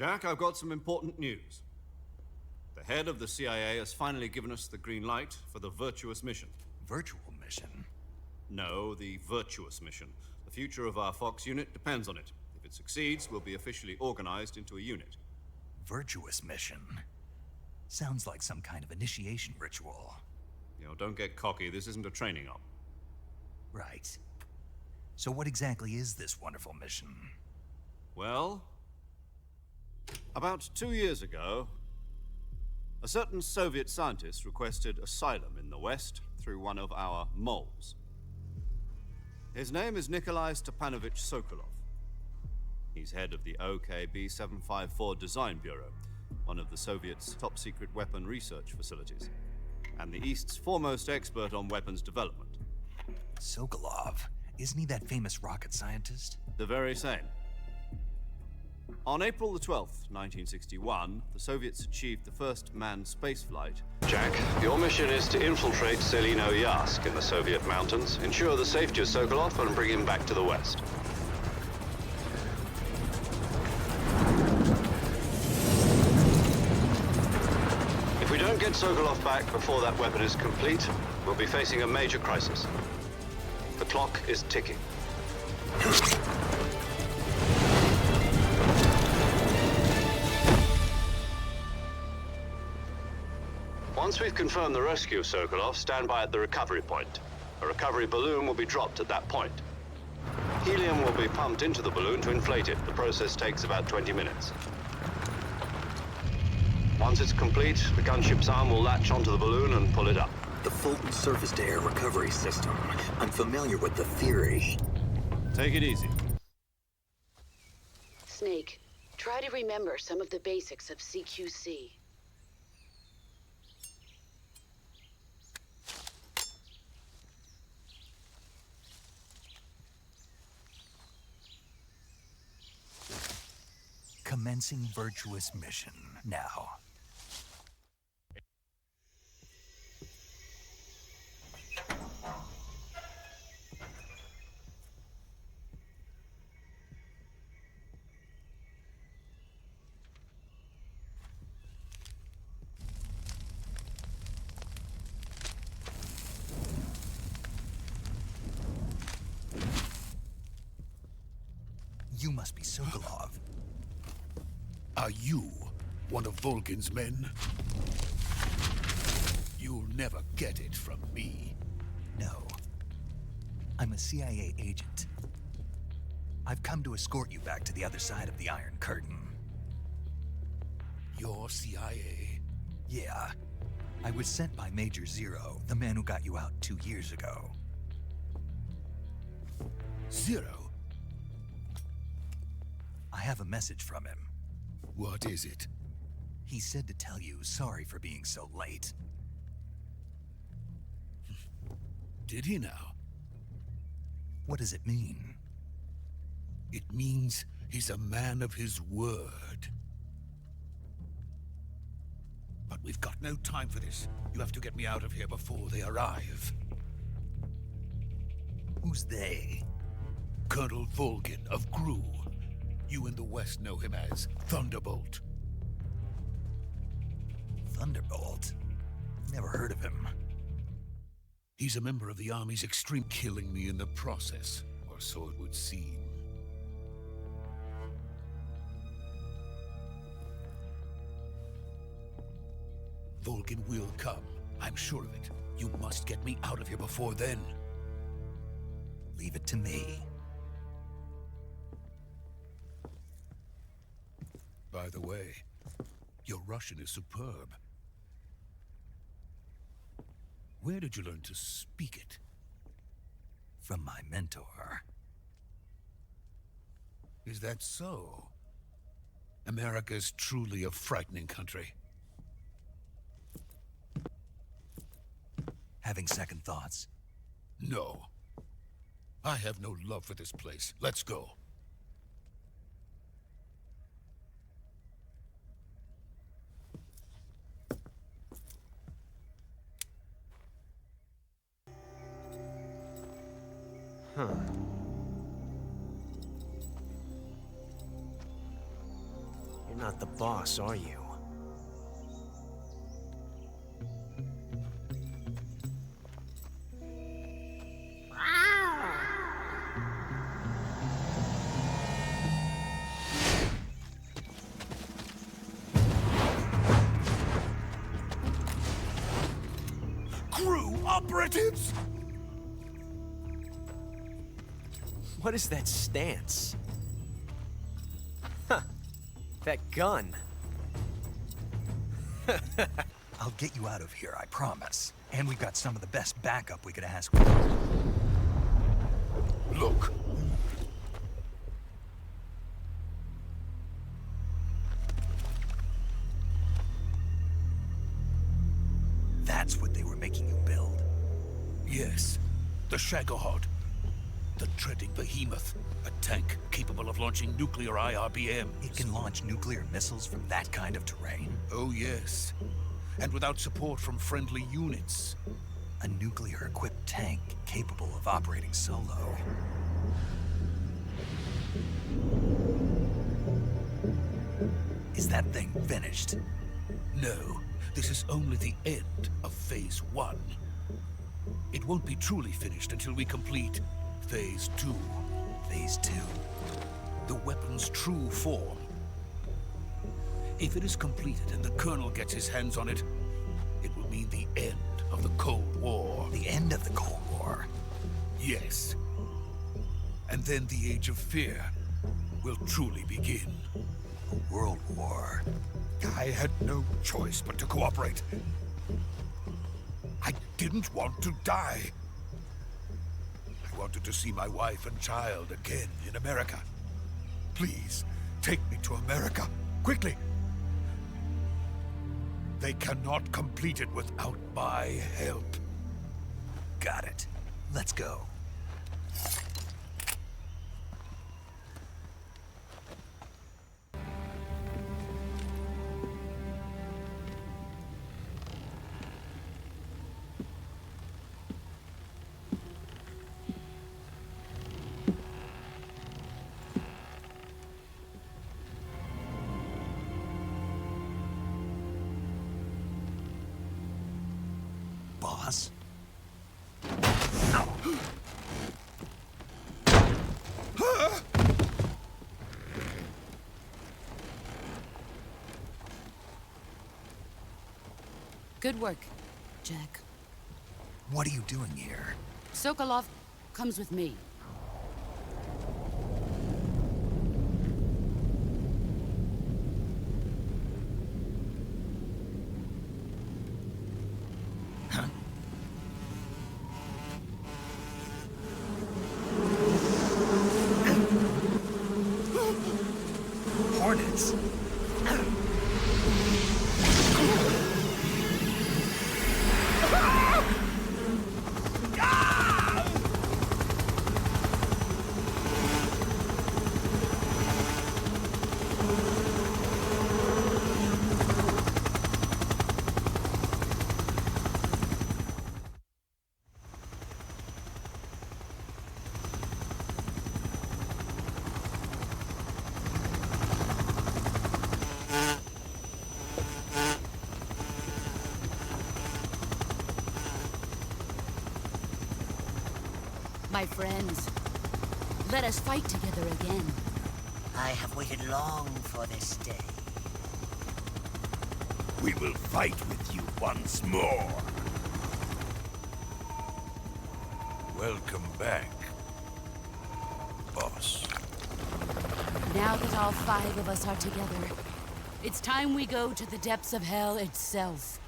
Jack, I've got some important news. The head of the CIA has finally given us the green light for the virtuous mission. Virtual mission? No, the virtuous mission. The future of our Fox unit depends on it. If it succeeds, we'll be officially organized into a unit. Virtuous mission? Sounds like some kind of initiation ritual. Don't get cocky. This isn't a training op. Right. So what exactly is this wonderful mission? Well, about 2 years ago, a certain Soviet scientist requested asylum in the West through one of our moles. His name is Nikolai Stepanovich Sokolov. He's head of the OKB 754 Design Bureau, one of the Soviets' top-secret weapon research facilities, and the East's foremost expert on weapons development. Sokolov? Isn't he that famous rocket scientist? The very same. On April the 12th, 1961, the Soviets achieved the first manned spaceflight. Jack, your mission is to infiltrate Selino-Yarsk in the Soviet mountains, ensure the safety of Sokolov, and bring him back to the West. If we don't get Sokolov back before that weapon is complete, we'll be facing a major crisis. The clock is ticking. Once we've confirmed the rescue of Sokolov, stand by at the recovery point. A recovery balloon will be dropped at that point. Helium will be pumped into the balloon to inflate it. The process takes about 20 minutes. Once it's complete, the gunship's arm will latch onto the balloon and pull it up. The Fulton surface-to-air recovery system. I'm familiar with the theory. Take it easy. Snake, try to remember some of the basics of CQC. Commencing virtuous mission now. You must be Sokolov. Are you one of Volgin's men? You'll never get it from me. No. I'm a CIA agent. I've come to escort you back to the other side of the Iron Curtain. You're CIA? Yeah. I was sent by Major Zero, the man who got you out 2 years ago. Zero? I have a message from him. What is it? He said to tell you sorry for being so late. Did he now? What does it mean? It means he's a man of his word. But we've got no time for this. You have to get me out of here before they arrive. Who's they? Colonel Volgin of GRU. You in the West know him as Thunderbolt. Thunderbolt? Never heard of him. He's a member of the Army's extreme, killing me in the process, or so it would seem. Volgin will come. I'm sure of it. You must get me out of here before then. Leave it to me. By the way, your Russian is superb. Where did you learn to speak it? From my mentor. Is that so? America's truly a frightening country. Having second thoughts? No. I have no love for this place. Let's go. You're not the boss, are you? Crew operatives! What is that stance? Huh. That gun. I'll get you out of here, I promise. And we've got some of the best backup we could ask. Look. That's what they were making you build. Yes, the Shagohod. The treading behemoth. A tank capable of launching nuclear IRBMs. It can launch nuclear missiles from that kind of terrain. Oh, yes. And without support from friendly units. A nuclear-equipped tank capable of operating solo. Is that thing finished? No, this is only the end of Phase 1. It won't be truly finished until we complete Phase 2. Phase 2. The weapon's true form. If it is completed and the Colonel gets his hands on it, it will mean the end of the Cold War. The end of the Cold War? Yes. And then the Age of Fear will truly begin. A world war. I had no choice but to cooperate. I didn't want to die. I wanted to see my wife and child again in America. Please, take me to America, quickly. They cannot complete it without my help. Got it. Let's go. Boss? Good work, Jack. What are you doing here? Sokolov comes with me. Hornets? My friends, let us fight together again. I have waited long for this day. We will fight with you once more. Welcome back, boss. Now that all 5 of us are together, it's time we go to the depths of hell itself.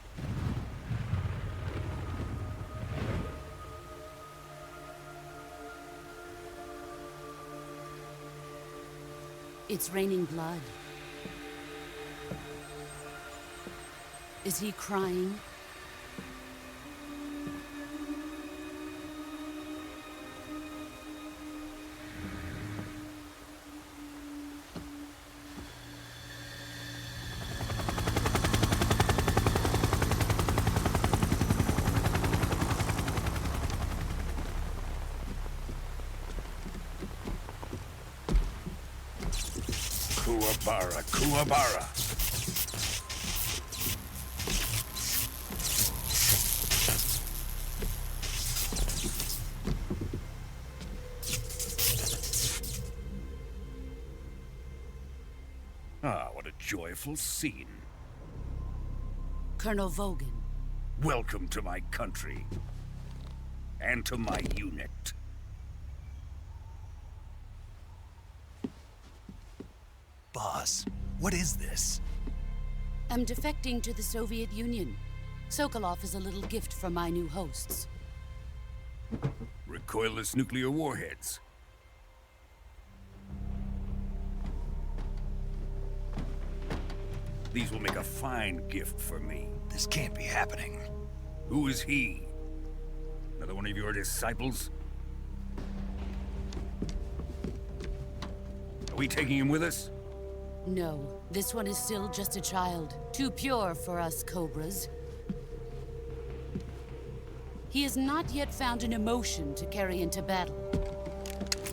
It's raining blood. Is he crying? Kuwabara, Kuwabara. Ah, what a joyful scene. Colonel Vogan. Welcome to my country. And to my unit. Boss, what is this? I'm defecting to the Soviet Union. Sokolov is a little gift from my new hosts. Recoilless nuclear warheads. These will make a fine gift for me. This can't be happening. Who is he? Another one of your disciples? Are we taking him with us? No, this one is still just a child. Too pure for us Cobras. He has not yet found an emotion to carry into battle.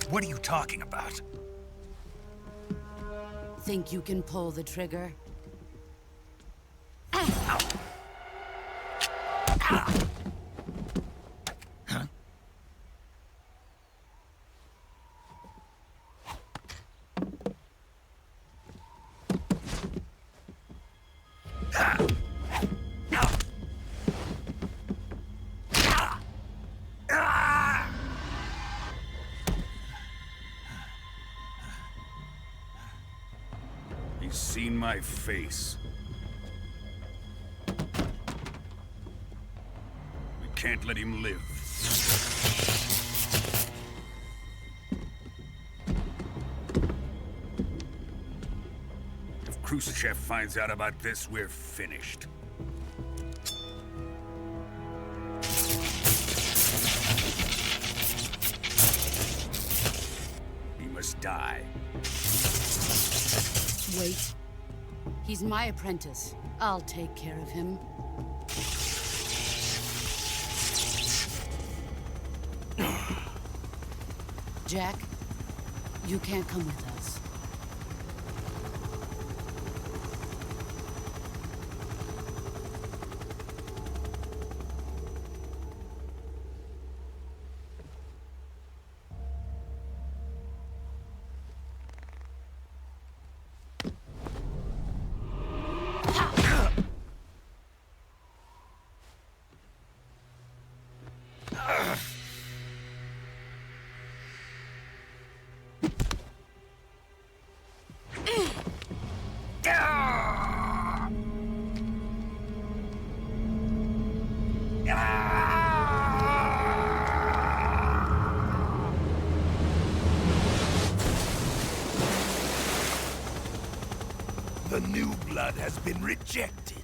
What are you talking about? Think you can pull the trigger? He's seen my face. We can't let him live. If Khrushchev finds out about this, we're finished. He must die. Wait. He's my apprentice. I'll take care of him. Jack, you can't come with us. The new blood has been rejected.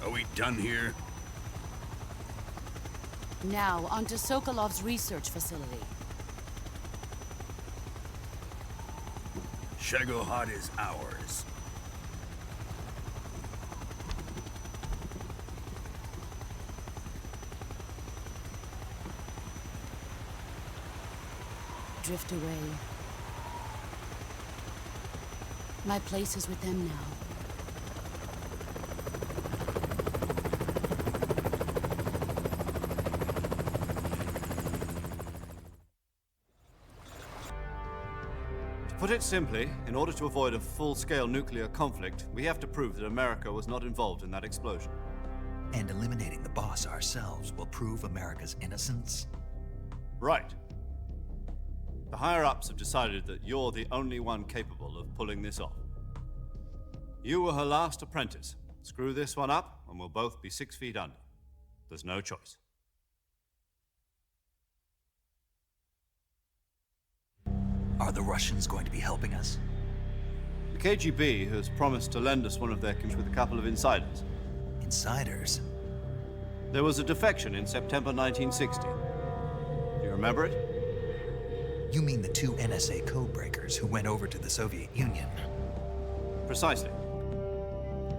Are we done here? Now, onto Sokolov's research facility. Shagohod is ours. Drift away. My place is with them now. To put it simply, in order to avoid a full-scale nuclear conflict, we have to prove that America was not involved in that explosion. And eliminating the boss ourselves will prove America's innocence? Right. The higher-ups have decided that you're the only one capable of pulling this off. You were her last apprentice. Screw this one up, and we'll both be 6 feet under. There's no choice. Are the Russians going to be helping us? The KGB has promised to lend us one of their computers with a couple of insiders. Insiders? There was a defection in September 1960. Do you remember it? You mean the 2 NSA codebreakers who went over to the Soviet Union? Precisely.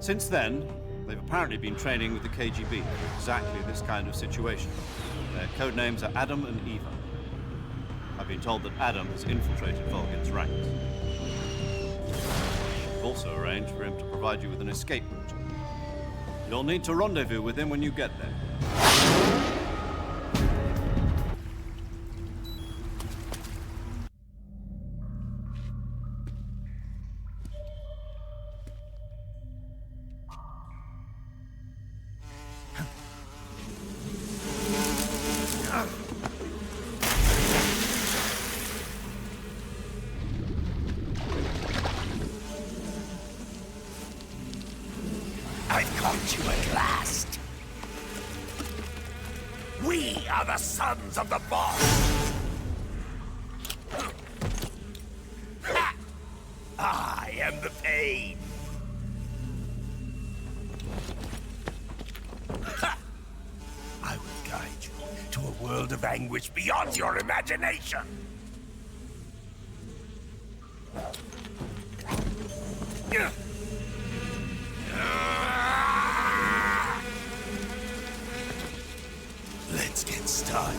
Since then, they've apparently been training with the KGB for exactly this kind of situation. Their code names are Adam and Eva. I've been told that Adam has infiltrated Volgin's ranks. I've also arranged for him to provide you with an escape route. You'll need to rendezvous with him when you get there. I've caught you at last. We are the sons of the boss. Ha! I am the pain. Ha! I will guide you to a world of anguish beyond your imagination. Let's get started.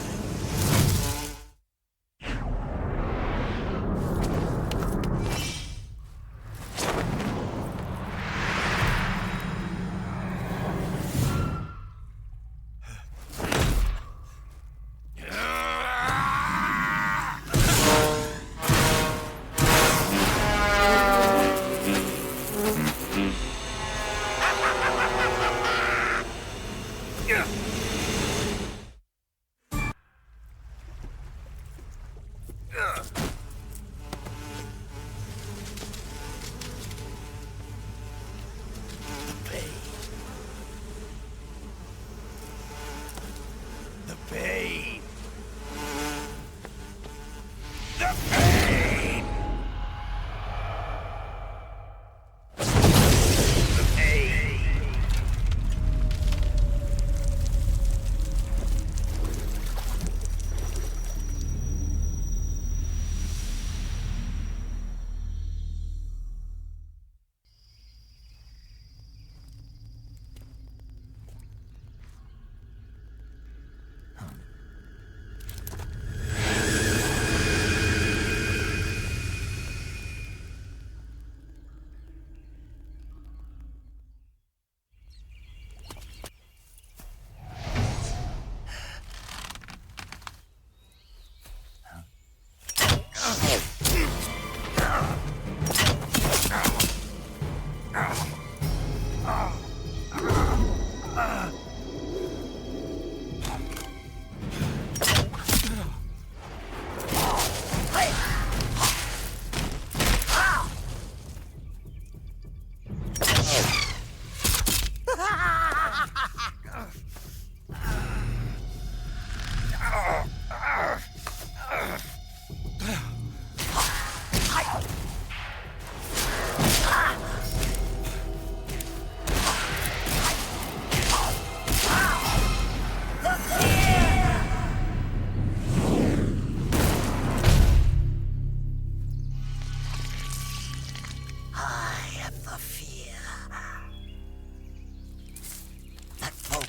The pain. The pain. The pain.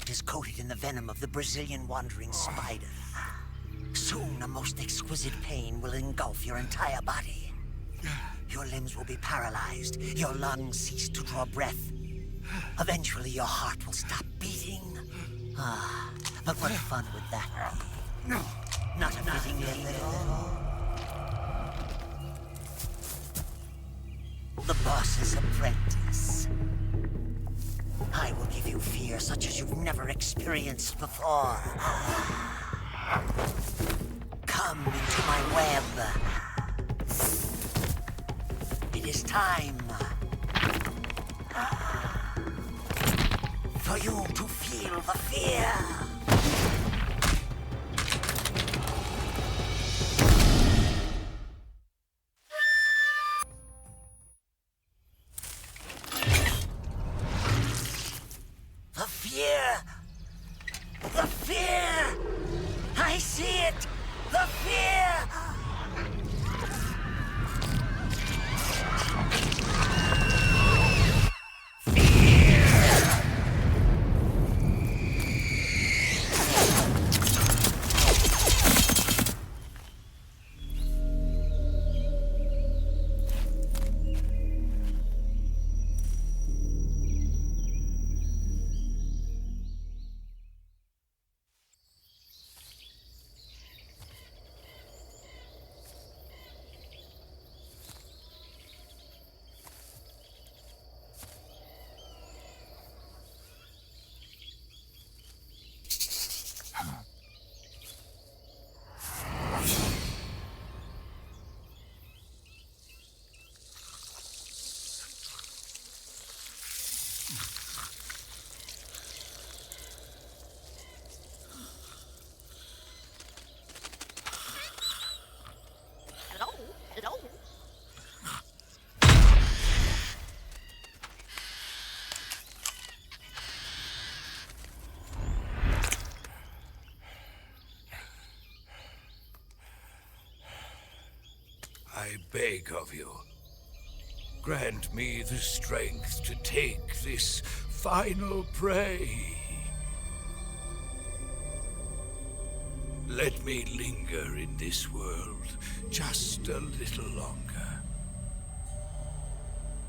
Is coated in the venom of the Brazilian wandering spider. Soon, a most exquisite pain will engulf your entire body. Your limbs will be paralyzed, your lungs cease to draw breath. Eventually, your heart will stop beating. But what fun would that be? Not a fitting name at all. The boss's apprentice. I will give you fear such as you've never experienced before. Come into my web. It is time for you to feel the fear. The fear! I see it! The fear! Fear! I beg of you, grant me the strength to take this final prey. Let me linger in this world just a little longer.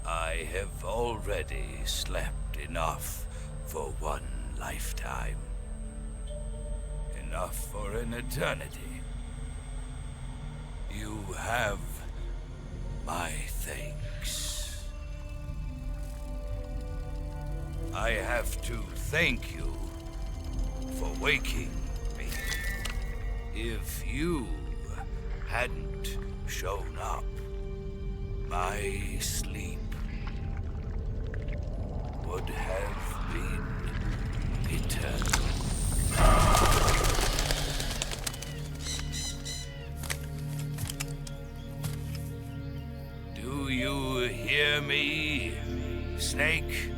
I have already slept enough for one lifetime. Enough for an eternity. You have my thanks. I have to thank you for waking me. If you hadn't shown up, my sleep would have been eternal. Do you hear me, Snake?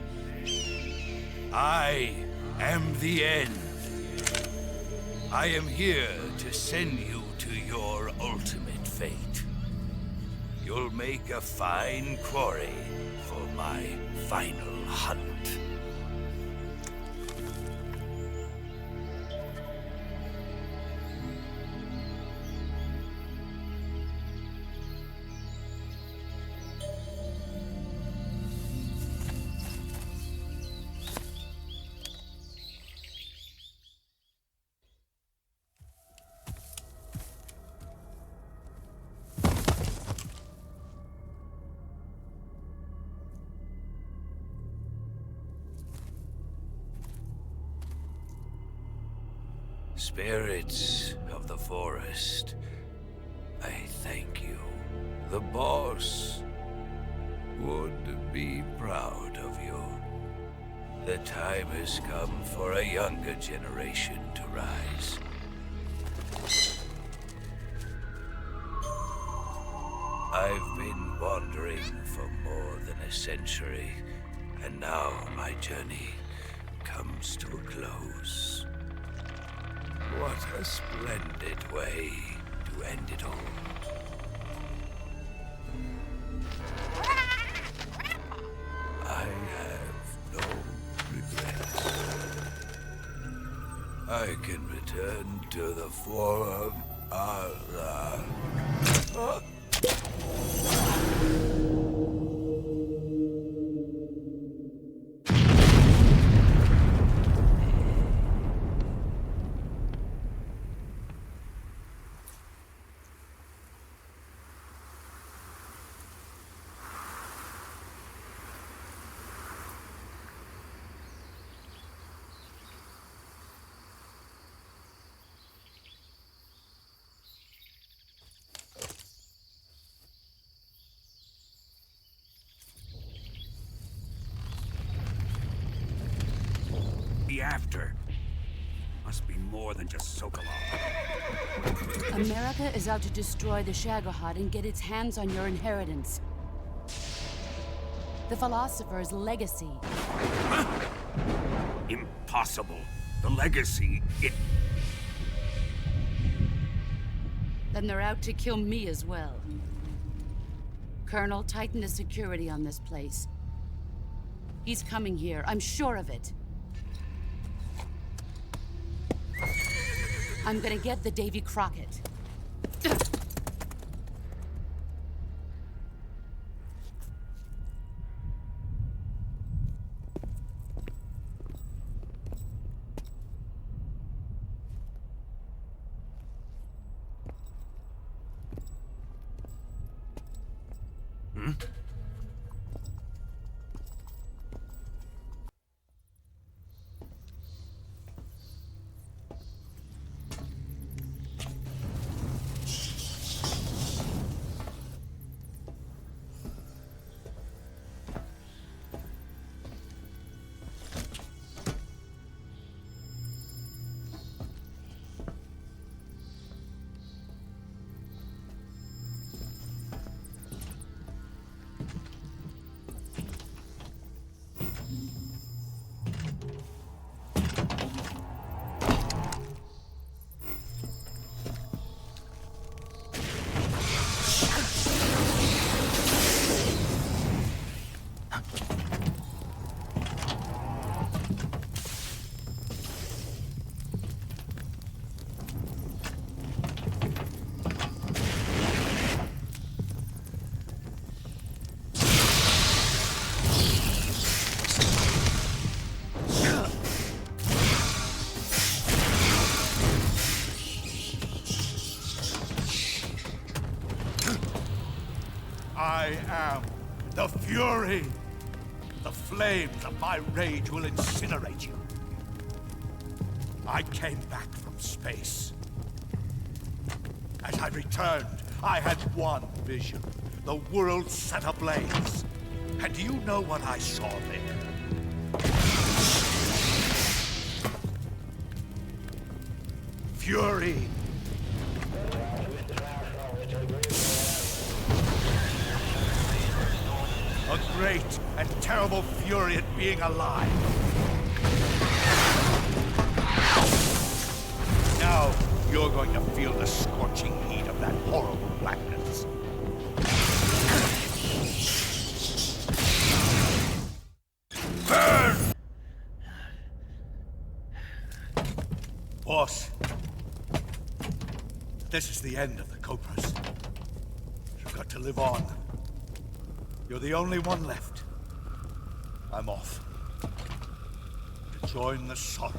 I am the end. I am here to send you to your ultimate fate. You'll make a fine quarry for my final hunt. Spirits of the forest, I thank you. The boss would be proud of you. The time has come for a younger generation to rise. I've been wandering for more than a century, and now my journey comes to a close. What a splendid way to end it all. I have no regrets. I can return to the form of after. Must be more than just Sokolov. America is out to destroy the Shagohod and get its hands on your inheritance. The philosopher's legacy. Huh? Impossible. The legacy, Then they're out to kill me as well. Colonel, tighten the security on this place. He's coming here, I'm sure of it. I'm gonna get the Davy Crockett. The fury! The flames of my rage will incinerate you. I came back from space. As I returned, I had one vision. The world set ablaze. And do you know what I saw there? Fury! A great and terrible fury at being alive. Now, you're going to feel the scorching heat of that horrible blackness. Burn! Boss, this is the end of the Cobras. You've got to live on. You're the only one left. I'm off. To join the sorrow.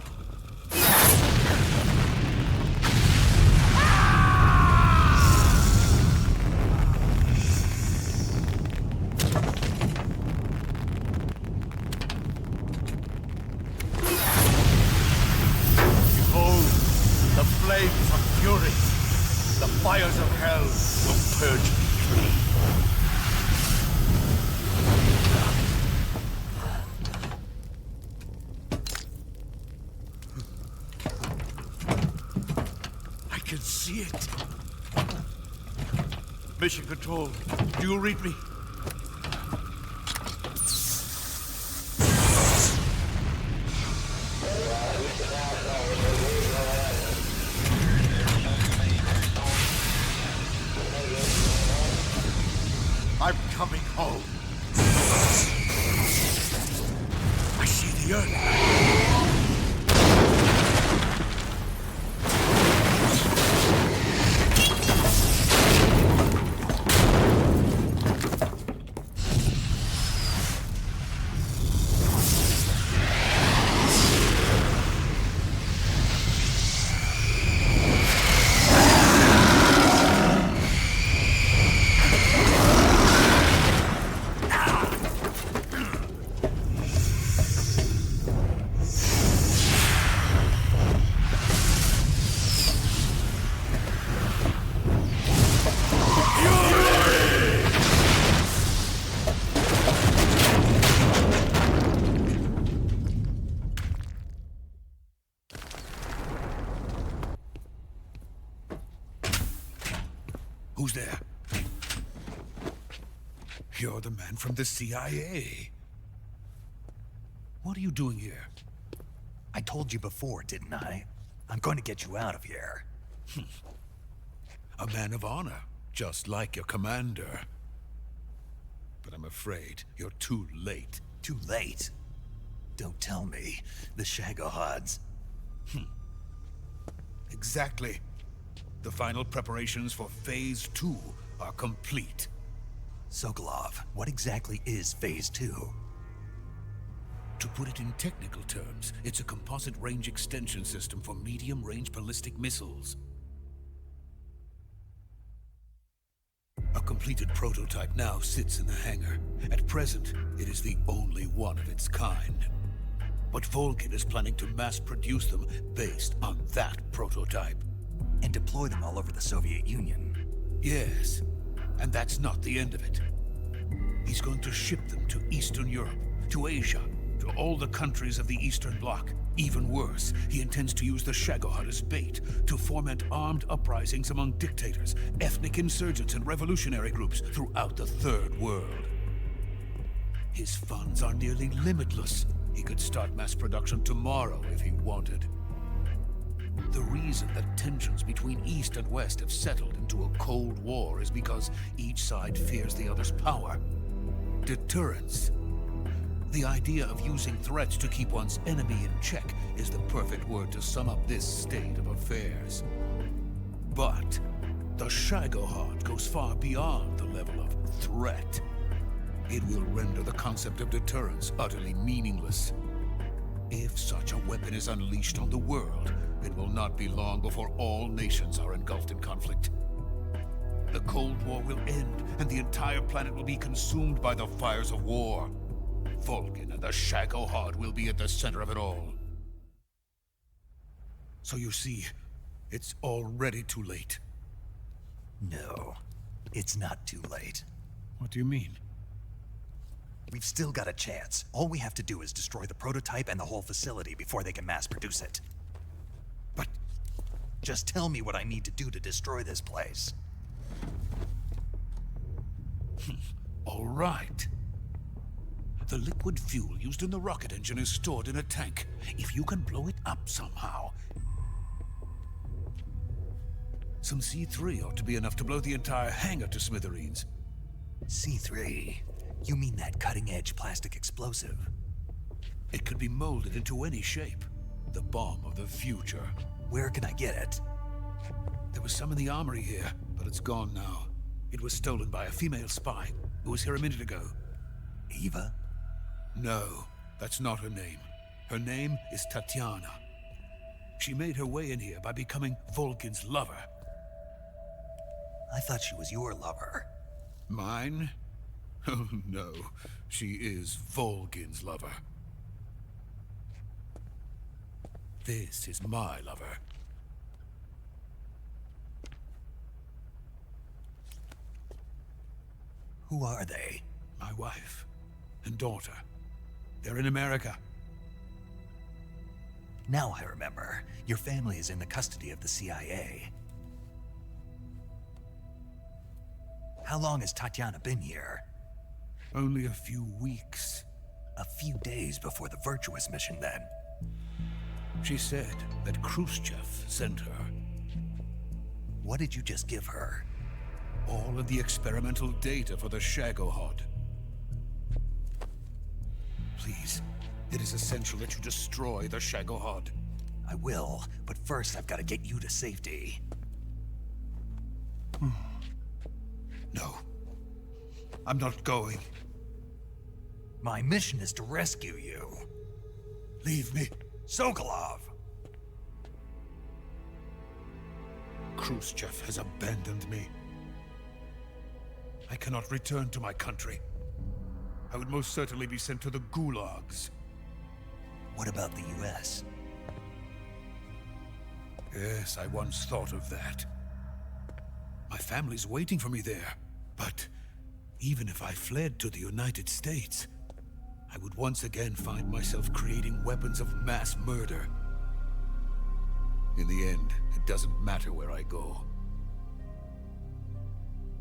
Behold, the flames of fury. The fires of hell will purge me clean. I can see it. Mission Control, do you read me? I'm coming home. I see the Earth. Who's there? You're the man from the CIA. What are you doing here? I told you before, didn't I? I'm going to get you out of here. A man of honor, just like your commander. But I'm afraid you're too late. Too late? Don't tell me. The Shagohods. Exactly. The final preparations for Phase 2 are complete. Sokolov, what exactly is Phase 2? To put it in technical terms, it's a composite range extension system for medium-range ballistic missiles. A completed prototype now sits in the hangar. At present, it is the only one of its kind. But Volkin is planning to mass-produce them based on that prototype. And deploy them all over the Soviet Union. Yes, and that's not the end of it. He's going to ship them to Eastern Europe, to Asia, to all the countries of the Eastern Bloc. Even worse, he intends to use the Shagohod as bait to foment armed uprisings among dictators, ethnic insurgents, and revolutionary groups throughout the Third World. His funds are nearly limitless. He could start mass production tomorrow if he wanted. The reason that tensions between East and West have settled into a Cold War is because each side fears the other's power. Deterrence. The idea of using threats to keep one's enemy in check is the perfect word to sum up this state of affairs. But the Shagohod goes far beyond the level of threat. It will render the concept of deterrence utterly meaningless. If such a weapon is unleashed on the world, it will not be long before all nations are engulfed in conflict. The Cold War will end, and the entire planet will be consumed by the fires of war. Vulcan and the Shagohod will be at the center of it all. So you see, it's already too late. No, it's not too late. What do you mean? We've still got a chance. All we have to do is destroy the prototype and the whole facility before they can mass produce it. But just tell me what I need to do to destroy this place. all right. The liquid fuel used in the rocket engine is stored in a tank. If you can blow it up somehow... Some C3 ought to be enough to blow the entire hangar to smithereens. C3? You mean that cutting-edge plastic explosive? It could be molded into any shape. The bomb of the future. Where can I get it? There was some in the armory here, but it's gone now. It was stolen by a female spy who was here a minute ago. Eva? No, that's not her name. Her name is Tatiana. She made her way in here by becoming Vulcan's lover. I thought she was your lover. Mine? Oh no, she is Vulcan's lover. This is my lover. Who are they? My wife and daughter. They're in America. Now I remember. Your family is in the custody of the CIA. How long has Tatiana been here? Only a few weeks. A few days before the Virtuous mission, then. She said that Khrushchev sent her. What did you just give her? All of the experimental data for the Shagohod. Please, it is essential that you destroy the Shagohod. I will, but first I've got to get you to safety. No. I'm not going. My mission is to rescue you. Leave me. Sokolov! Khrushchev has abandoned me. I cannot return to my country. I would most certainly be sent to the gulags. What about the US? Yes, I once thought of that. My family's waiting for me there. But even if I fled to the United States, I would once again find myself creating weapons of mass murder. In the end, it doesn't matter where I go.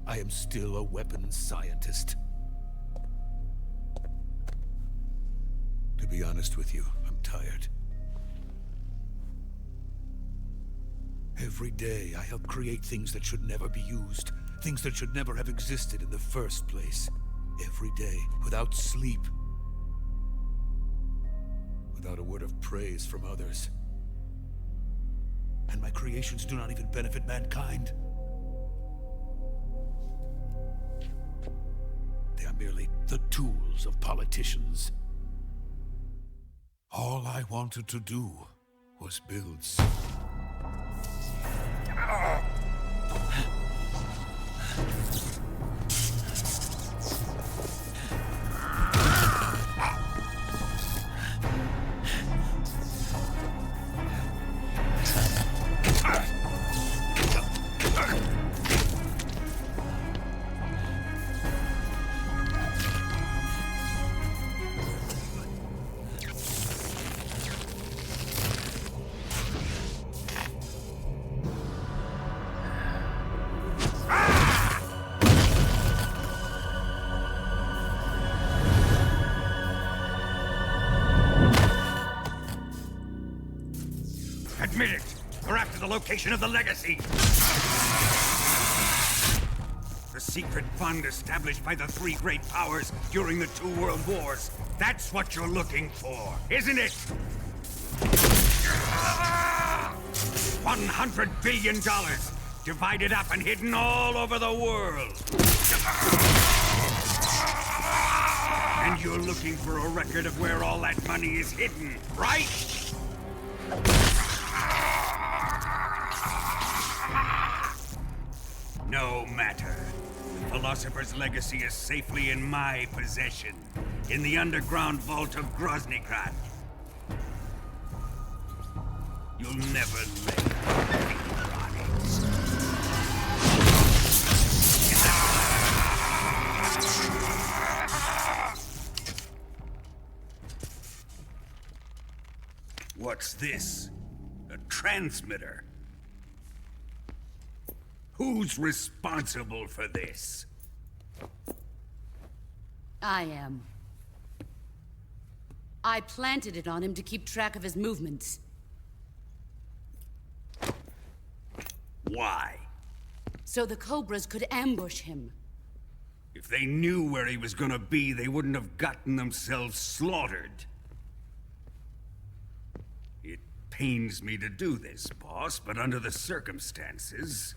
I am still a weapons scientist. To be honest with you, I'm tired. Every day, I help create things that should never be used. Things that should never have existed in the first place. Every day, without sleep. Without a word of praise from others. And my creations do not even benefit mankind. They are merely the tools of politicians. All I wanted to do was build Admit it! We're after the location of the legacy! The secret fund established by the three great powers during the 2 world wars. That's what you're looking for, isn't it? $100 billion, divided up and hidden all over the world. And you're looking for a record of where all that money is hidden, right? No matter. The Philosopher's legacy is safely in my possession, in the underground vault of Groznygrad. You'll never lay a finger on it. What's this? A transmitter? Who's responsible for this? I am. I planted it on him to keep track of his movements. Why? So the Cobras could ambush him. If they knew where he was gonna be, they wouldn't have gotten themselves slaughtered. It pains me to do this, boss, but under the circumstances,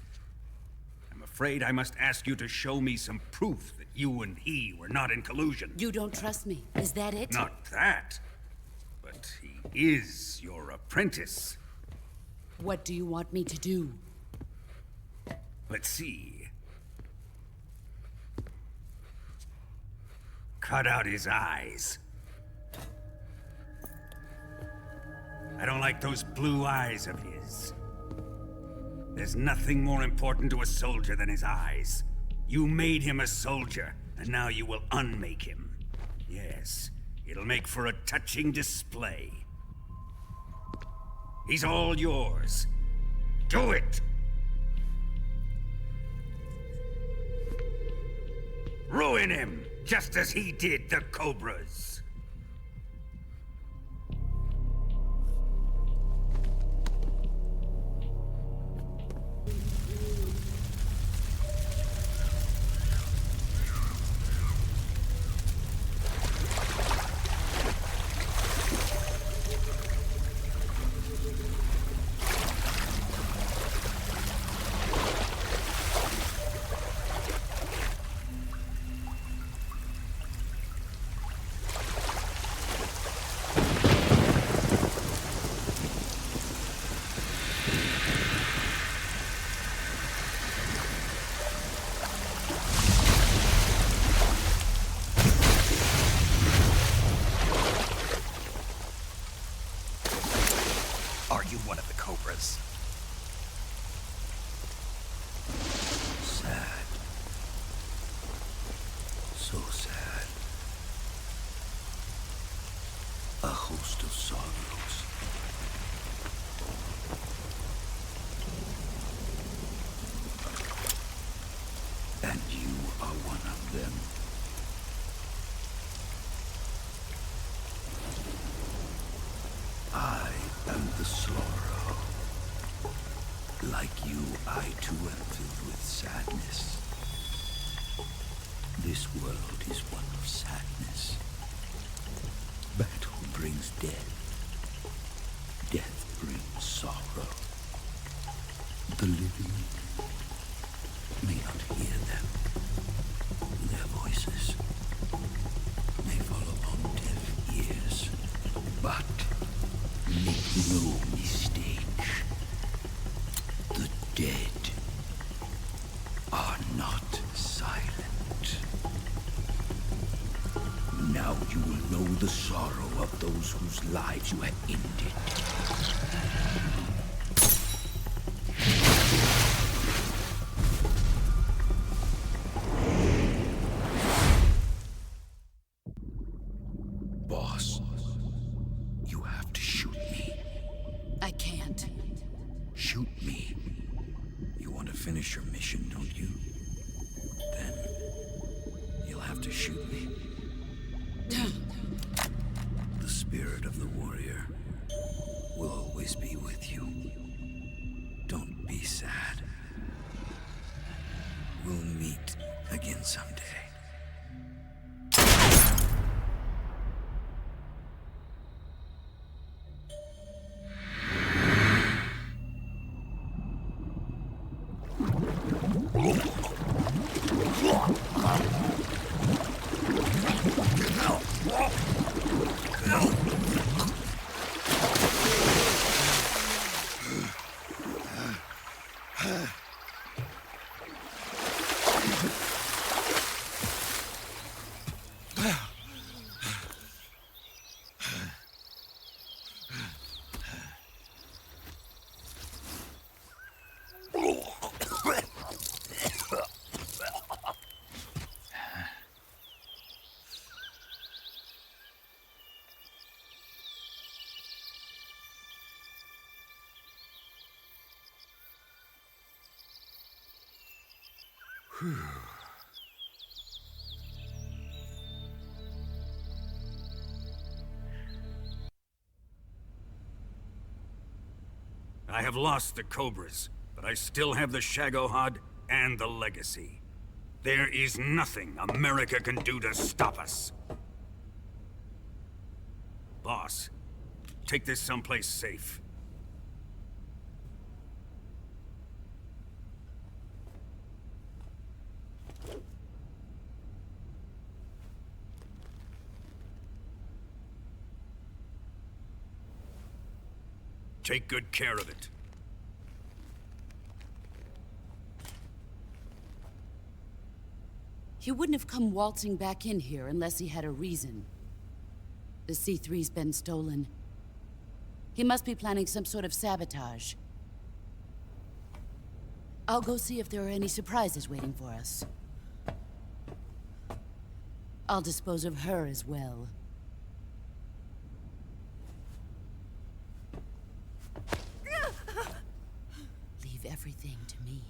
I'm afraid I must ask you to show me some proof that you and he were not in collusion. You don't trust me, is that it? Not that, but he is your apprentice. What do you want me to do? Let's see. Cut out his eyes. I don't like those blue eyes of his. There's nothing more important to a soldier than his eyes. You made him a soldier, and now you will unmake him. Yes, it'll make for a touching display. He's all yours. Do it! Ruin him, just as he did the Cobras. Are you one of the Cobras? Sad. So sad. A host of sorrows. And you are one of them. I am the sorrow. Like you, I too am filled with sadness. This world is one of sadness. Battle brings death. Death brings sorrow. The living may not hear them. Their voices may fall upon deaf ears. But make no mistake. The dead are not silent. Now you will know the sorrow of those whose lives you have ended. Boss, you have to shoot me. I can't. Shoot me. You want to finish your mission, don't you? Then you'll have to shoot me. The spirit of the warrior will always be with you. Don't be sad. We'll meet again someday. I have lost the Cobras, but I still have the Shagohod and the Legacy. There is nothing America can do to stop us. Boss, take this someplace safe. Take good care of it. He wouldn't have come waltzing back in here unless he had a reason. The C3's been stolen. He must be planning some sort of sabotage. I'll go see if there are any surprises waiting for us. I'll dispose of her as well. Leave everything to me.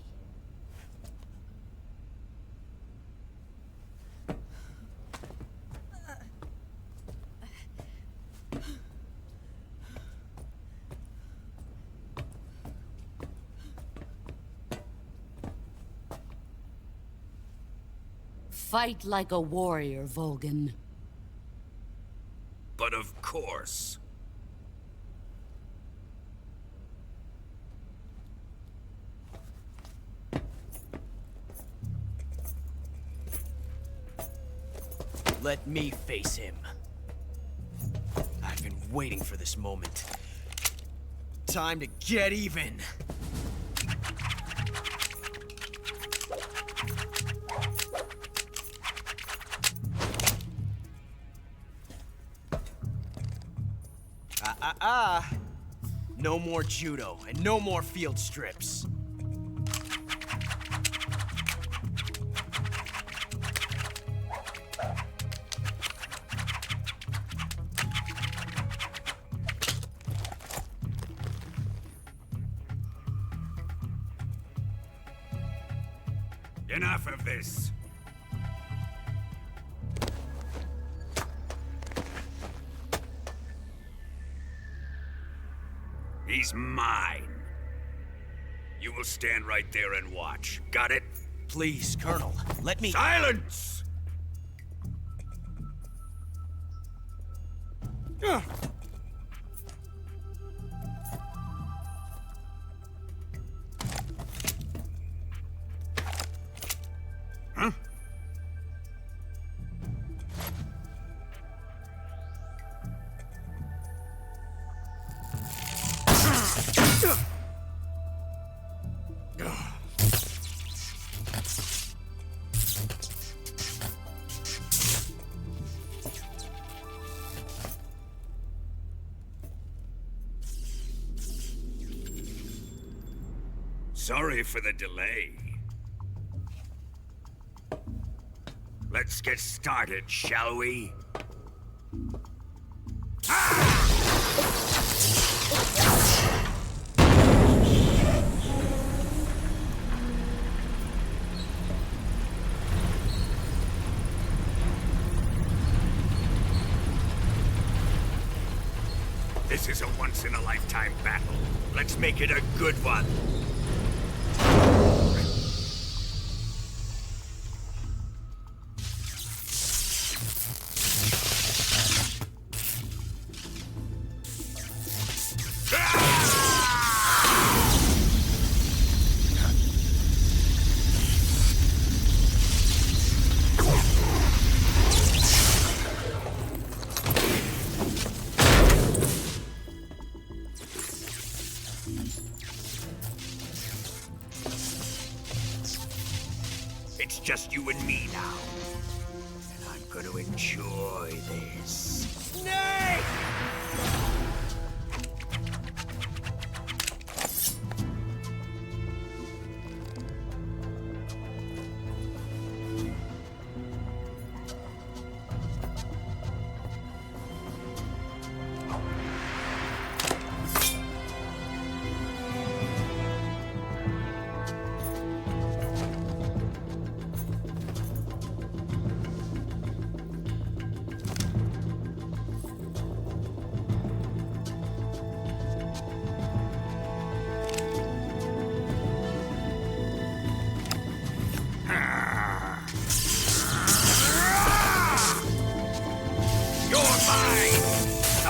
Fight like a warrior, Volgan. But of course. Let me face him. I've been waiting for this moment. Time to get even. No more judo, and no more field strips. Enough of this. He's mine. You will stand right there and watch. Got it? Please, Colonel, let me— Silence! Huh? Sorry for the delay. Let's get started, shall we? This is a once-in-a-lifetime battle. Let's make it a good one. It's just you and me now. And I'm gonna enjoy this. Snake!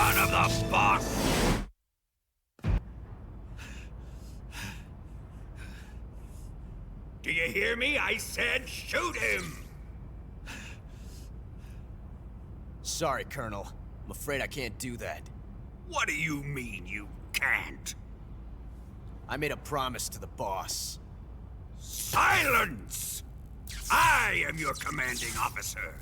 son of the boss! Do you hear me? I said shoot him! Sorry, Colonel. I'm afraid I can't do that. What do you mean you can't? I made a promise to the boss. Silence! I am your commanding officer.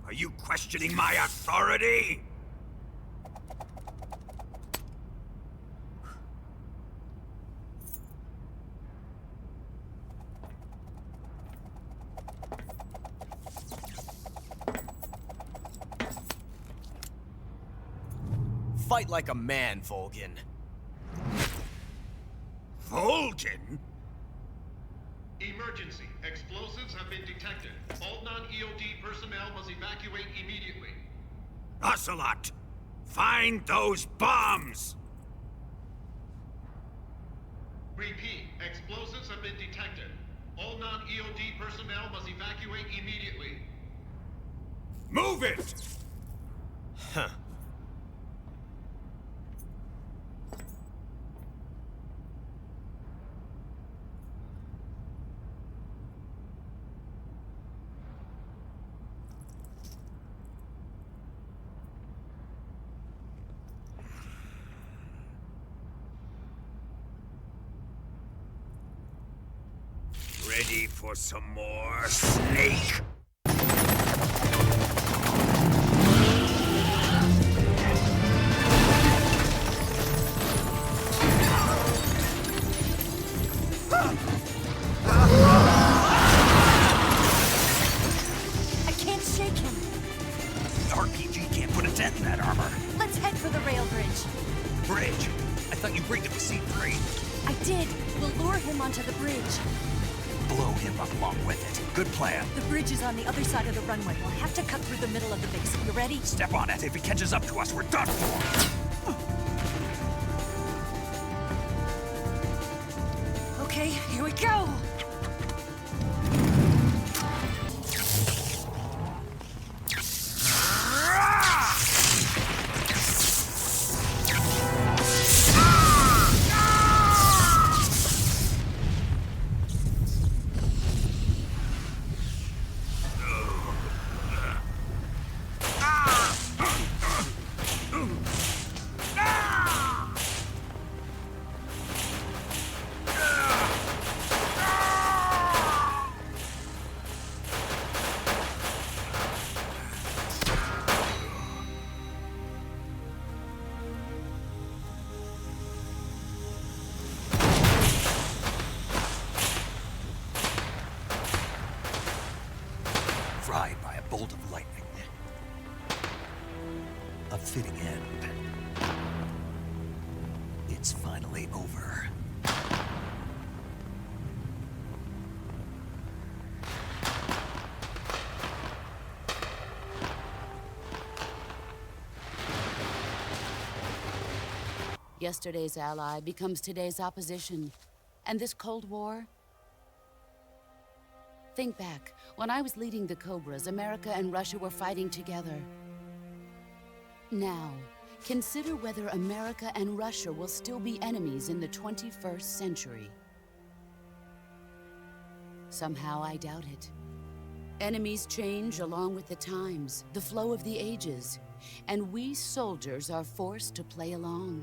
Are you questioning my authority? Fight like a man, Volgin. Volgin? Emergency. Explosives have been detected. All non-EOD personnel must evacuate immediately. Ocelot! Find those bombs! Repeat. Explosives have been detected. All non-EOD personnel must evacuate immediately. Move it! Huh. Ready for some more, Snake? I can't shake him. The RPG can't put a dent in that armor. Let's head for the rail bridge. Bridge? I thought you rigged it with C3. I did. We'll lure him onto the bridge. Blow him up along with it. Good plan. The bridge is on the other side of the runway. We'll have to cut through the middle of the base. You ready? Step on it. If he catches up to us, we're done for. Okay, here we go. Fried by a bolt of lightning. A fitting end. It's finally over. Yesterday's ally becomes today's opposition. And this Cold War? Think back. When I was leading the Cobras, America and Russia were fighting together. Now, consider whether America and Russia will still be enemies in the 21st century. Somehow I doubt it. Enemies change along with the times, the flow of the ages, and we soldiers are forced to play along.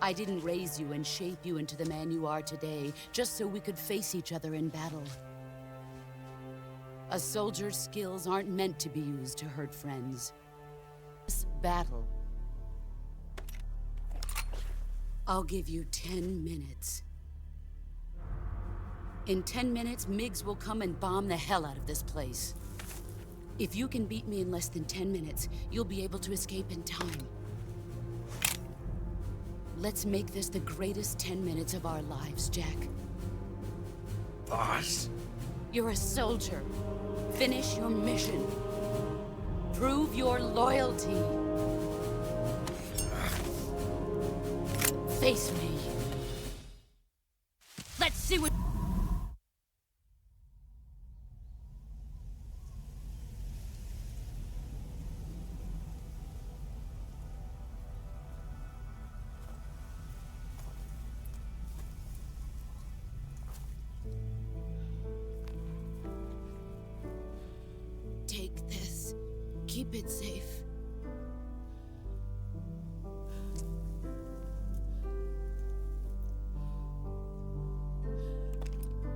I didn't raise you and shape you into the man you are today, just so we could face each other in battle. A soldier's skills aren't meant to be used to hurt friends. This battle. I'll give you 10 minutes. In 10 minutes, MiGs will come and bomb the hell out of this place. If you can beat me in less than 10 minutes, you'll be able to escape in time. Let's make this the greatest 10 minutes of our lives, Jack. Boss? You're a soldier. Finish your mission. Prove your loyalty. Face me. Let's see what... Take this. Keep it safe.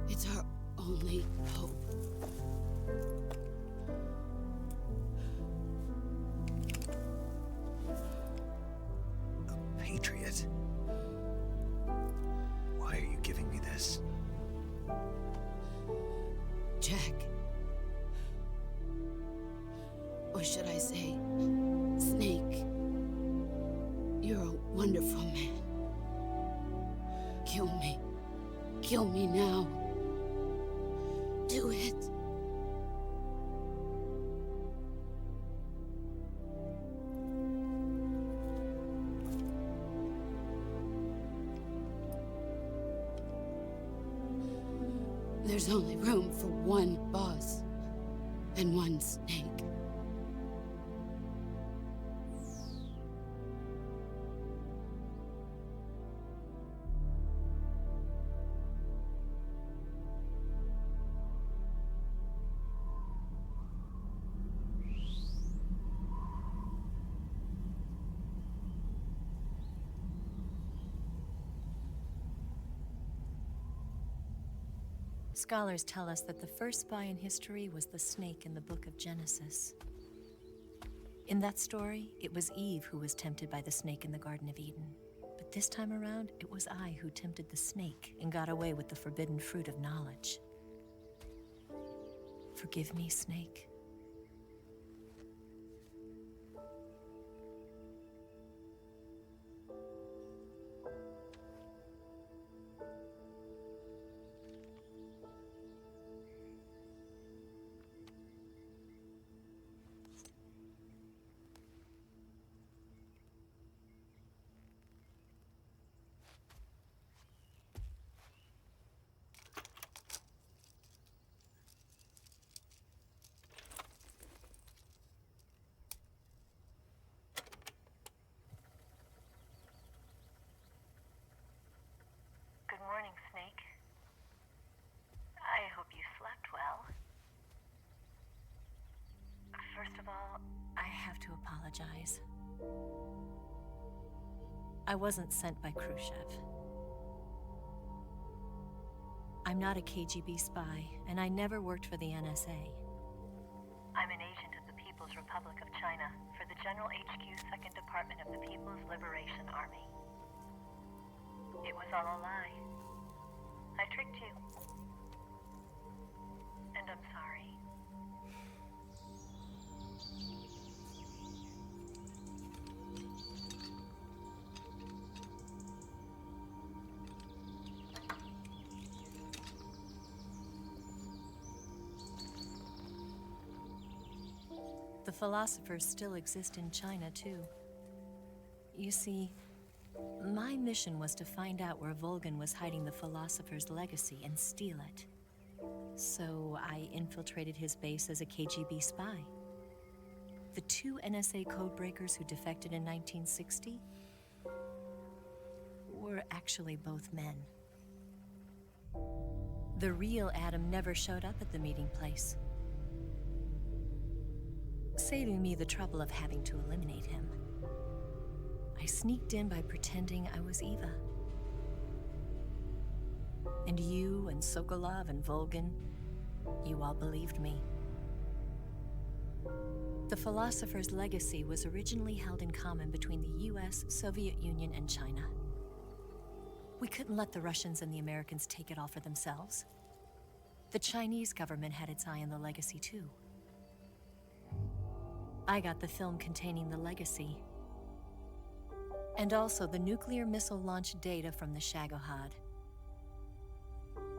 It's our only hope. A patriot? Why are you giving me this? Jack. Or should I say, Snake. You're a wonderful man. Kill me. Kill me now. Do it. There's only room for one boss and one snake. Scholars tell us that the first spy in history was the snake in the book of Genesis. In that story, it was Eve who was tempted by the snake in the Garden of Eden. But this time around, it was I who tempted the snake and got away with the forbidden fruit of knowledge. Forgive me, Snake. Good morning, Snake. I hope you slept well. First of all, I have to apologize. I wasn't sent by Khrushchev. I'm not a KGB spy, and I never worked for the NSA. I'm an agent of the People's Republic of China for the General HQ 2nd Department of the People's Liberation Army. It was all a lie. I tricked you. And I'm sorry. The philosophers still exist in China, too. You see, my mission was to find out where Volgan was hiding the philosopher's legacy and steal it. So I infiltrated his base as a KGB spy. The two NSA codebreakers who defected in 1960 were actually both men. The real Adam never showed up at the meeting place, saving me the trouble of having to eliminate him. I sneaked in by pretending I was Eva. And you and Sokolov and Volgan, you all believed me. The philosopher's legacy was originally held in common between the US, Soviet Union, and China. We couldn't let the Russians and the Americans take it all for themselves. The Chinese government had its eye on the legacy too. I got the film containing the legacy, and also the nuclear missile launch data from the Shagohod.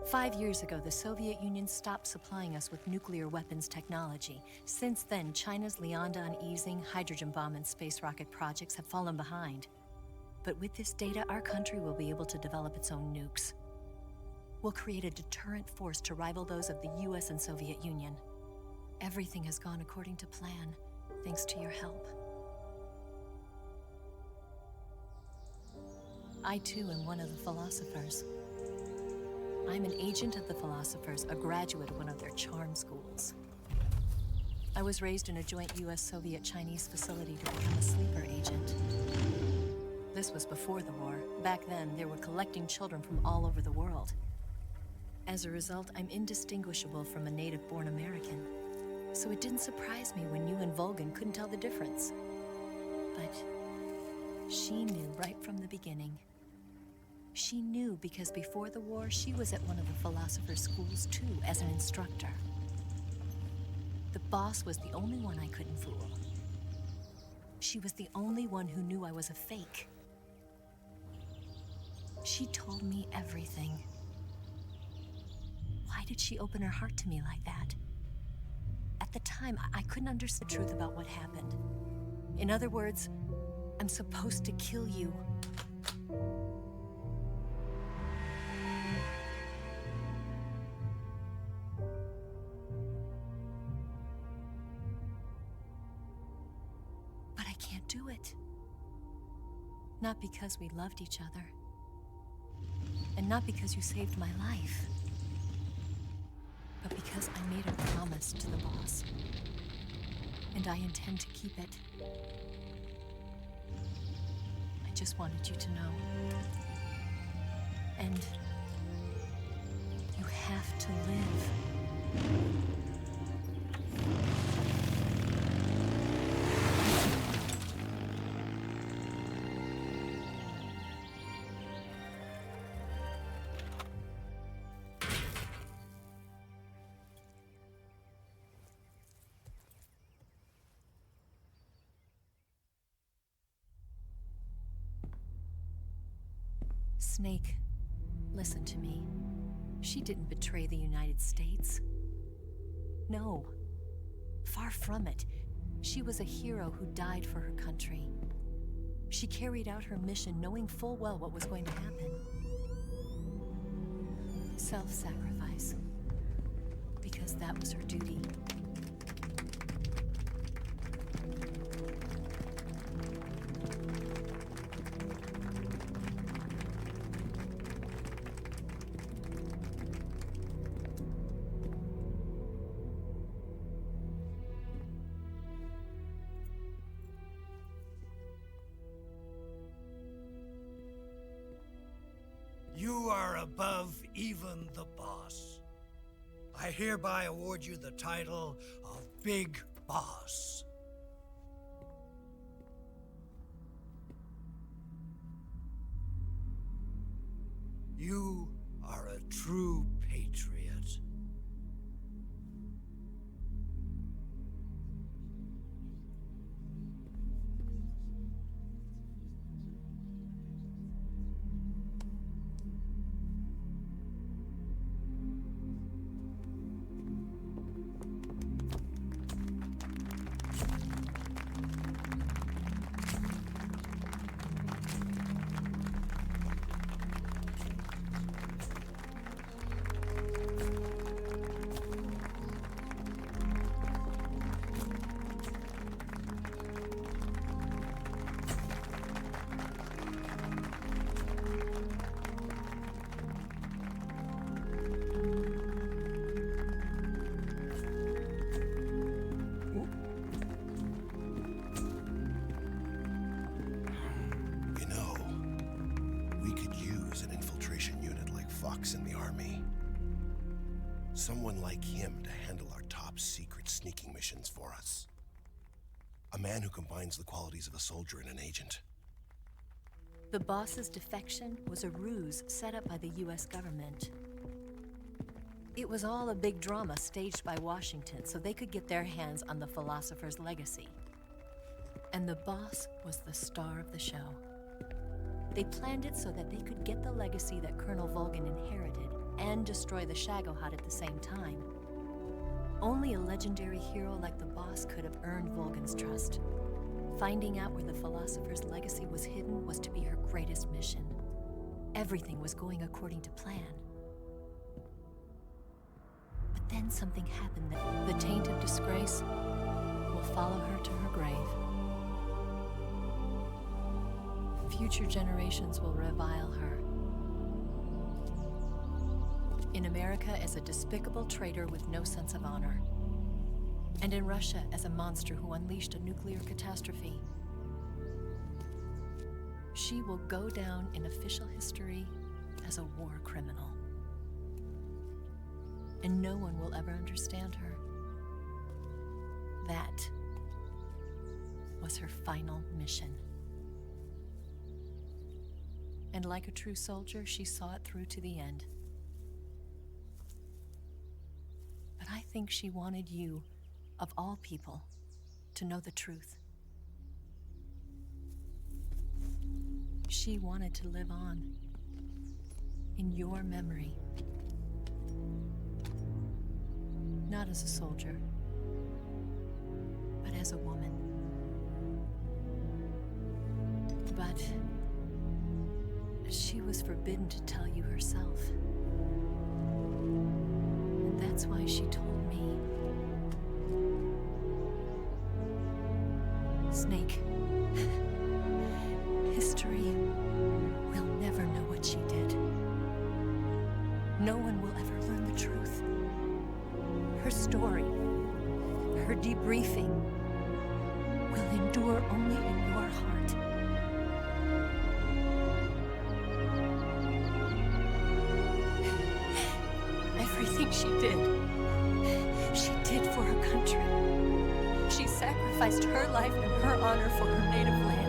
5 years ago, the Soviet Union stopped supplying us with nuclear weapons technology. Since then, China's Liaodong-Yixing hydrogen bomb and space rocket projects have fallen behind. But with this data, our country will be able to develop its own nukes. We'll create a deterrent force to rival those of the US and Soviet Union. Everything has gone according to plan, thanks to your help. I too am one of the philosophers. I'm an agent of the philosophers, a graduate of one of their charm schools. I was raised in a joint US-Soviet-Chinese facility to become a sleeper agent. This was before the war. Back then, they were collecting children from all over the world. As a result, I'm indistinguishable from a native-born American. So it didn't surprise me when you and Volgan couldn't tell the difference. But she knew right from the beginning. She knew because before the war, she was at one of the philosopher's schools too, as an instructor. The boss was the only one I couldn't fool. She was the only one who knew I was a fake. She told me everything. Why did she open her heart to me like that? At the time, I couldn't understand the truth about what happened. In other words, I'm supposed to kill you. But I can't do it. Not because we loved each other. And not because you saved my life. But because I made a promise to the boss. And I intend to keep it. I just wanted you to know. And you have to live. Snake, listen to me. She didn't betray the United States. No. Far from it. She was a hero who died for her country. She carried out her mission knowing full well what was going to happen. Self-sacrifice. Because that was her duty. You are above even the boss. I hereby award you the title of Big Boss. You are a true patriot. In the army. Someone like him to handle our top secret sneaking missions for us. A man who combines the qualities of a soldier and an agent. The boss's defection was a ruse set up by the US government. It was all a big drama staged by Washington so they could get their hands on the philosopher's legacy. And the boss was the star of the show. They planned it so that they could get the legacy that Colonel Volgan inherited and destroy the Shagohod at the same time. Only a legendary hero like the boss could have earned Volgan's trust. Finding out where the philosopher's legacy was hidden was to be her greatest mission. Everything was going according to plan. But then something happened that the taint of disgrace will follow her to her grave. Future generations will revile her. In America as a despicable traitor with no sense of honor. And in Russia as a monster who unleashed a nuclear catastrophe. She will go down in official history as a war criminal. And no one will ever understand her. That was her final mission. And like a true soldier, she saw it through to the end. But I think she wanted you, of all people, to know the truth. She wanted to live on in your memory. Not as a soldier, but as a woman. But she was forbidden to tell you herself. And that's why she told me. Snake, history will never know what she did. No one will ever learn the truth. Her story, her debriefing, will endure only in your heart. Everything she did for her country. She sacrificed her life and her honor for her native land.